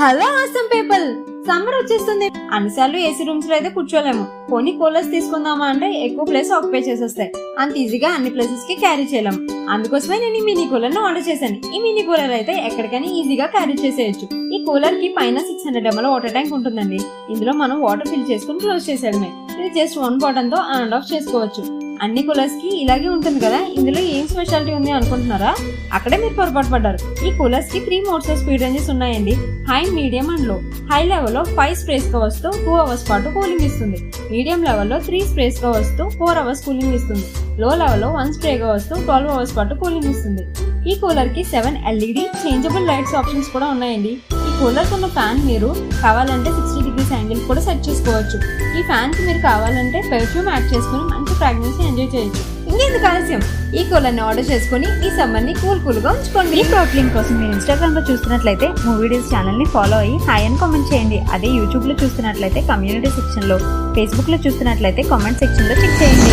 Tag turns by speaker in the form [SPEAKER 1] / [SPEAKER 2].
[SPEAKER 1] Hello awesome people, summer వచ్చేస్తుంది. అన్నిసార్లు AC rooms లో అయితే కూర్చోలేము. కొన్ని కూలర్స్ తీసుకుందామా అంటే ఎక్కువ ప్లేస్ ఆక్యుపై చేసేస్తాయి. అంత ఈజీగా అన్ని ప్లేసెస్ కి క్యారీ చేయలేము. అందుకోసమే నేను ఈ మినీ కూలర్ ను ఆర్డర్ చేశాను. ఈ మినీ కూలర్ అయితే ఎక్కడికైనా ఈజీగా క్యారీ చేసేయచ్చు. ఈ కూలర్ కి పైన 600 ml వాటర్ ట్యాంక్ ఉంటుందండి. ఇందులో మనం వాటర్ ఫిల్ చేసుకుని క్లోజ్ చేసేయడమే. ఇది జస్ట్ 1 బటన్ తో ఆన్ అండ్ ఆఫ్ చేసుకోవచ్చు. అన్ని కూలర్స్ కి ఇలాగే ఉంటుంది కదా, ఇందులో ఏం స్పెషాలిటీ ఉంది అనుకుంటున్నారా? అక్కడే మీరు పొరపాటు పడ్డారు. ఈ కూలర్స్ కి 3 మోడ్స్ ఆఫ్ స్పీడ్ రేంజెస్ ఉన్నాయండి. హై, మీడియం అండ్ లో. హై లెవెల్ లో 5 స్ప్రేస్ గా వస్తూ 2 hours పాటు కూలింగ్ ఇస్తుంది. మీడియం లెవెల్ లో 3 స్ప్రేస్ గా వస్తూ 4 hours కూలింగ్ ఇస్తుంది. లో లెవెల్ లో 1 స్ప్రే గా వస్తూ 12 hours పాటు కూలింగ్ ఇస్తుంది. ఈ కూలర్ కి 7 LED చేంజబుల్ లైట్స్ ఆప్షన్స్ కూడా ఉన్నాయండి. ఈ కూలర్ ఉన్న ఫ్యాన్ మీరు కావాలంటే 60 degrees యాంగిల్ కూడా సెట్ చేసుకోవచ్చు. ఈ ఫ్యాన్ కి మీరు కావాలంటే పెర్ఫ్యూమ్ యాడ్ చేసుకుని మంచి ఫ్రాగ్రెన్స్ ఎంజాయ్ చేయొచ్చు. ఇంకెందుకు ఆలస్యం, ఈ కూలర్ ని ఆర్డర్ చేసుకుని ఈ సమ్మర్ ని కూల్ గా ఉంచుకోండి.
[SPEAKER 2] ఈ ప్రొడక్ట్ లింక్ కోసం మీరు ఇన్స్టాగ్రామ్ లో చూస్తున్నట్లయితే మూవీ డేస్ ఛానల్ ని ఫాలో అయ్యి హాయ్ అని కామెంట్ చేయండి. అదే యూట్యూబ్ లో చూస్తున్నట్లయితే కమ్యూనిటీ సెక్షన్ లో, ఫేస్బుక్ లో చూస్తున్నట్లయితే కామెంట్ సెక్షన్ లో చెక్ చేయండి.